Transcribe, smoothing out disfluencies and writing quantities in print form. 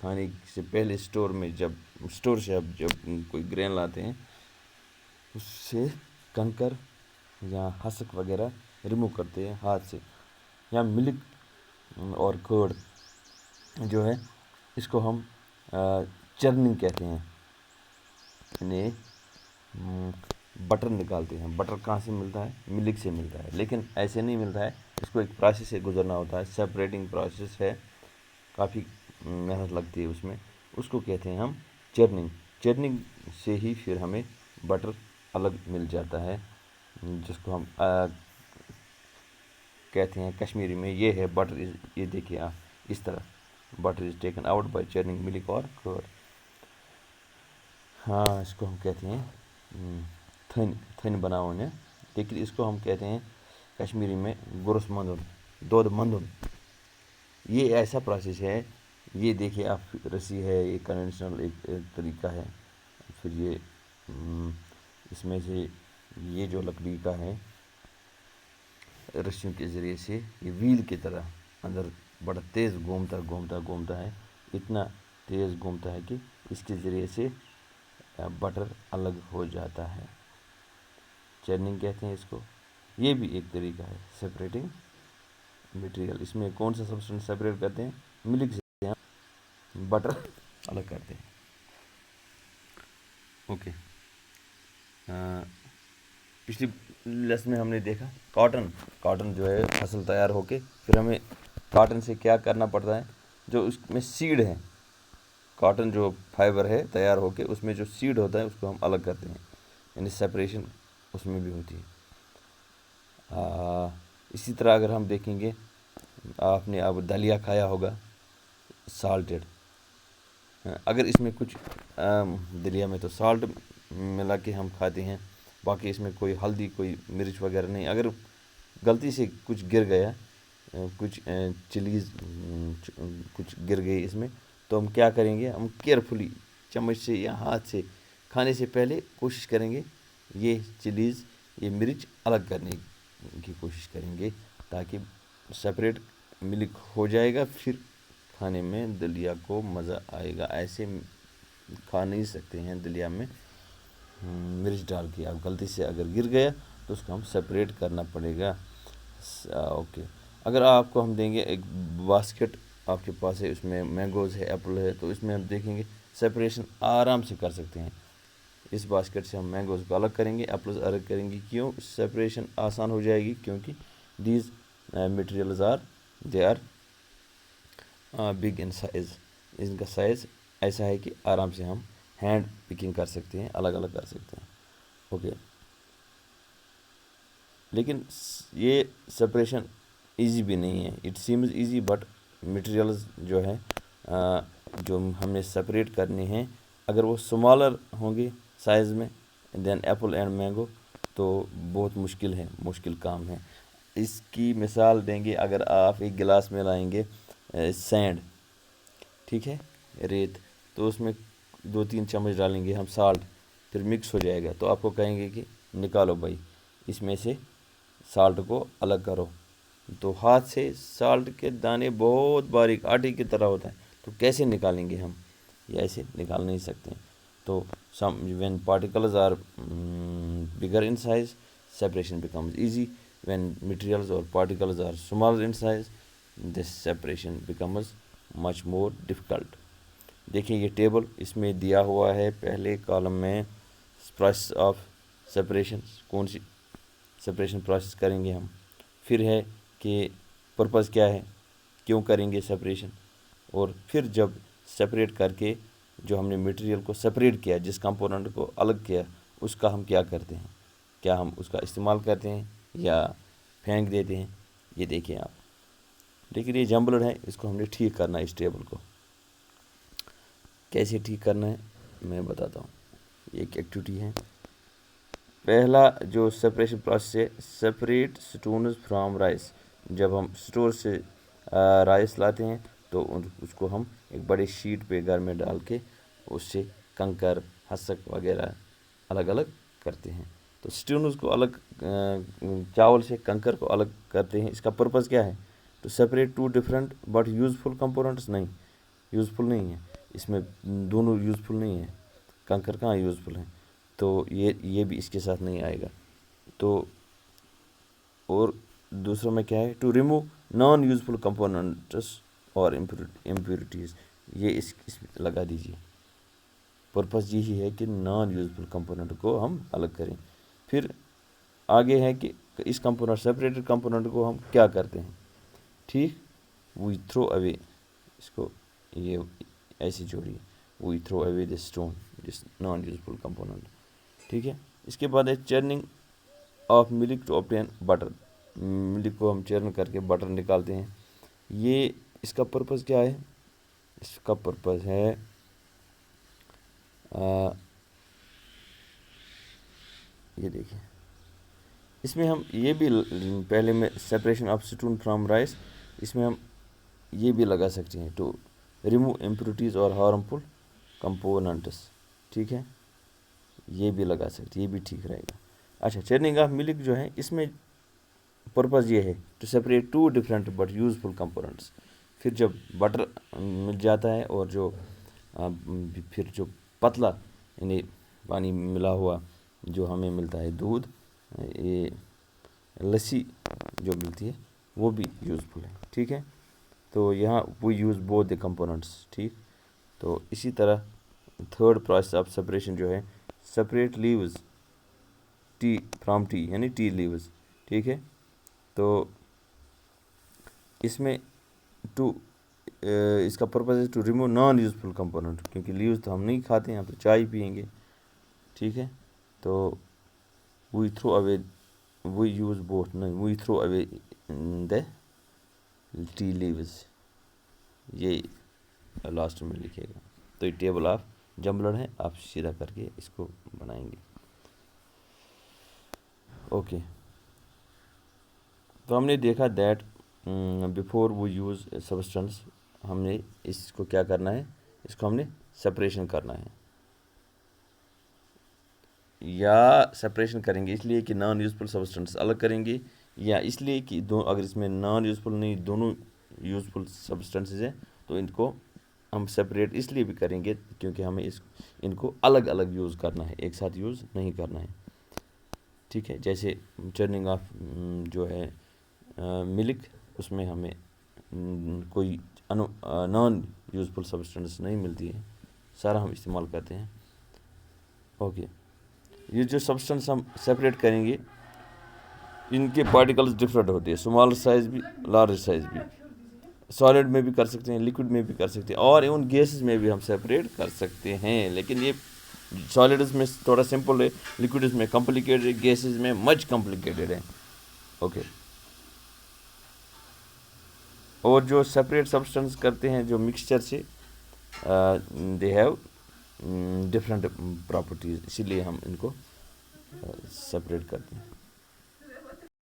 کھانے سے پہلے اسٹور سے جب کوئی گرین لاتے ہیں اس سے کنکر یا ہسک وغیرہ ریموو کرتے ہیں ہاتھ سے. یا ملک اور کرڈ جو ہے اس کو ہم چرننگ کہتے ہیں. یعنی بٹر نکالتے ہیں. بٹر کہاں سے ملتا ہے؟ ملک سے ملتا ہے. لیکن ایسے نہیں ملتا ہے, اس کو ایک پروسیس سے گزرنا ہوتا ہے. سیپریٹنگ پروسیس ہے, کافی محنت لگتی ہے اس میں. اس کو کہتے ہیں ہم چرننگ. چرننگ سے ہی پھر ہمیں بٹر الگ مل جاتا ہے, جس کو ہم کہتے ہیں کشمیری میں یہ ہے بٹر. یہ دیکھیے آپ اس طرح, butter is taken out by churning milk اور کرڈ. ہاں, اس کو ہم کہتے ہیں تھن بناؤن ہے. لیکن اس کو ہم کہتے ہیں کشمیری میں گرس مندن, دودھ مندن. یہ ایسا پروسیس ہے. یہ دیکھیے آپ, رسی ہے, یہ کنونشنل ایک طریقہ ہے. پھر یہ اس میں سے یہ جو لکڑی کا ہے, رسیوں کے ذریعے سے یہ ویل کی طرح اندر بڑا تیز گھومتا ہے. اتنا تیز گھومتا ہے کہ اس کے ذریعے سے بٹر الگ ہو جاتا ہے. چرننگ کہتے ہیں اس کو. یہ بھی ایک طریقہ ہے سیپریٹنگ مٹیریل. اس میں کون سا سبسٹنس سیپریٹ کرتے ہیں؟ ملک سے ہم بٹر الگ کرتے ہیں. اوکے, پچھلی لیسن میں ہم نے دیکھا کاٹن جو ہے فصل تیار ہو کے پھر ہمیں کاٹن سے کیا کرنا پڑتا ہے. جو اس میں سیڈ ہے, کاٹن جو فائبر ہے تیار ہو کے, اس میں جو سیڈ ہوتا ہے اس کو ہم الگ کرتے ہیں. یعنی سیپریشن اس میں بھی ہوتی ہے. اسی طرح اگر ہم دیکھیں گے, آپ نے اب دلیا کھایا ہوگا سالٹیڈ. اگر اس میں کچھ دلیا میں تو سالٹ ملا کے ہم کھاتے ہیں, باقی اس میں کوئی ہلدی کوئی مرچ وغیرہ نہیں. اگر غلطی سے کچھ گر گیا, کچھ چلیز کچھ گر گئی اس میں, تو ہم کیا کریں گے؟ ہم کیئرفلی چمچ سے یا ہاتھ سے کھانے سے پہلے کوشش کریں گے یہ چلیز, یہ مرچ الگ کرنے کی کوشش کریں گے, تاکہ سپریٹ ملک ہو جائے گا. پھر کھانے میں دلیا کو مزہ آئے گا. ایسے کھا نہیں سکتے ہیں دلیا میں مرچ ڈال کے. اب غلطی سے اگر گر گیا تو اس کو ہم سپریٹ کرنا پڑے گا. اوکے, اگر آپ کو ہم دیں گے ایک باسکٹ, آپ کے پاس ہے, اس میں مینگوز ہے, ایپل ہے, تو اس میں ہم دیکھیں گے سپریشن آرام سے کر سکتے ہیں. اس باسکٹ سے ہم مینگوز کو الگ کریں گے, ایپلز الگ کریں گے. کیوں؟ سپریشن آسان ہو جائے گی, کیونکہ these materials they are big in size. ان کا سائز ایسا ہے کہ آرام سے ہم ہینڈ پکنگ کر سکتے ہیں, الگ الگ کر سکتے ہیں. اوکے, لیکن یہ سپریشن ایزی بھی نہیں ہے. It seems easy but materials جو ہے جو ہم نے سپریٹ کرنے ہیں, اگر وہ سمالر ہوں گے سائز میں دین ایپل اینڈ مینگو, تو بہت مشکل کام ہے. اس کی مثال دیں گے, اگر آپ ایک گلاس میں لائیں گے سینڈ, ٹھیک ہے, ریت, تو اس میں 2-3 چمچ ڈالیں گے ہم سالٹ, پھر مکس ہو جائے گا. تو آپ کو کہیں گے کہ نکالو بھائی اس میں سے سالٹ کو الگ کرو. تو ہاتھ سے سالٹ کے دانے بہت باریک آٹے کی طرح ہوتا ہے, تو کیسے نکالیں گے ہم؟ یہ ایسے نکال نہیں سکتے. تو when particles are bigger in size, separation becomes easy. When materials or particles are smaller in size, this separation becomes much more difficult. دیکھیں یہ ٹیبل, اس میں دیا ہوا ہے پہلے کالم میں پروسیس آف سپریشن, کون سی سپریشن پروسیس کریں گے ہم. پھر ہے کہ پرپز کیا ہے, کیوں کریں گے سپریشن, اور پھر جب سپریٹ کر کے جو ہم نے مٹیریل کو سپریٹ کیا, جس کمپوننٹ کو الگ کیا, اس کا ہم کیا کرتے ہیں, کیا ہم اس کا استعمال کرتے ہیں یا پھینک دیتے ہیں. یہ دیکھیں آپ. لیکن یہ جمبلڈ ہے, اس کو ہم نے ٹھیک کرنا ہے. اس ٹیبل کو کیسے ٹھیک کرنا ہے میں بتاتا ہوں. یہ ایک ایکٹیویٹی ہے. پہلا جو سپریشن پروسیس ہے, سپریٹ سٹونز فرام رائس. جب ہم اسٹور سے رائس لاتے ہیں تو اس کو ہم ایک بڑے شیٹ پہ گھر میں ڈال کے اس سے کنکر, ہسک وغیرہ الگ الگ کرتے ہیں. تو سٹونز کو الگ, چاول سے کنکر کو الگ کرتے ہیں. اس کا پرپز کیا ہے؟ To separate 2 different but useful components. نہیں, یوزفل نہیں ہے، اس میں دونوں یوزفل نہیں ہیں، کنکر کہاں یوزفل ہیں، تو یہ بھی اس کے ساتھ نہیں آئے گا. تو اور دوسرا میں کیا ہے، to remove non useful components اور امپیورٹیز، یہ اس میں لگا دیجیے. پرپس یہی ہے کہ نان یوزفل کمپوننٹ کو ہم الگ کریں. پھر آگے ہے کہ اس کمپوننٹ سپریٹڈ کمپوننٹ کو ہم کیا کرتے ہیں، ٹھیک، وی تھرو اوے، اس کو یہ ایسی جوڑی، we throw away this stone, this non useful component. ٹھیک ہے. اس کے بعد ہے churning of milk to obtain butter. Milk کو ہم چرن کر کے بٹر نکالتے ہیں. یہ اس کا پرپز کیا ہے، اس کا پرپز ہے یہ دیکھیں، اس میں ہم یہ بھی پہلے میں separation of stone from rice, اس میں ہم یہ بھی لگا سکتے ہیں ٹو ریموو امپیورٹیز اور ہارمفل کمپوننٹس. ٹھیک ہے، یہ بھی لگا سکتے، یہ بھی ٹھیک رہے گا. اچھا، چرننگ آف ملک جو ہے اس میں پرپز یہ ہے to separate two different but useful components. پھر جب بٹر مل جاتا ہے اور جو پھر جو پتلا یعنی پانی ملا ہوا جو ہمیں ملتا ہے دودھ، یہ لسی جو ملتی ہے وہ بھی یوزفل ہے. ٹھیک ہے، تو یہاں we use both the components. ٹھیک، تو اسی طرح تھرڈ پروسیس آف سپریشن جو ہے، separate leaves tea from tea, یعنی ٹی لیوز. ٹھیک ہے، تو اس میں اس کا پرپز ہے to remove non useful component, کیونکہ لیوز تو ہم نہیں کھاتے ہیں، ہم تو چائے پیئیں گے. ٹھیک ہے، تو we throw away, we use both, we throw away the tea leaves, یہ لاسٹ میں لکھے گا. تو یہ ٹیبل آف جمبلڈ ہے، آپ سیدھا کر کے اس کو بنائیں گے. اوکے، تو ہم نے دیکھا that before we use substance, ہم نے اس کو کیا کرنا ہے، اس کو ہم نے سپریشن کرنا ہے. یا سپریشن کریں گے اس لیے کہ نان یوزفل سبسٹنس الگ کریں گے، یا اس لیے کہ اگر اس میں نان یوزفل نہیں دونوں یوزفل سبسٹنسز ہیں تو ان کو ہم سپریٹ اس لیے بھی کریں گے کیونکہ ہمیں ان کو الگ الگ یوز کرنا ہے، ایک ساتھ یوز نہیں کرنا ہے. ٹھیک ہے، جیسے چرننگ آف جو ہے ملک، اس میں ہمیں کوئی نان یوزفل سبسٹنس نہیں ملتی ہے، سارا ہم استعمال کرتے ہیں. اوکے، یہ جو سبسٹنس ہم سپریٹ کریں گے ان کے پارٹیکلز ڈفرینٹ ہوتے ہیں، اسمال سائز بھی لارج سائز بھی. سالڈ میں بھی کر سکتے ہیں، لکوڈ میں بھی کر سکتے ہیں، اور ایون گیسز میں بھی ہم سپریٹ کر سکتے ہیں. لیکن یہ سالڈز میں تھوڑا سمپل ہے، لکوڈز میں کمپلیکیٹڈ ہے، گیسز میں مچ کمپلیکیٹڈ ہے. اوکے، اور جو سپریٹ سبسٹنس کرتے ہیں جو مکسچر سے، دے ہیو ڈفرینٹ پراپرٹیز، اسی لیے ہم ان کو سپریٹ کرتے ہیں.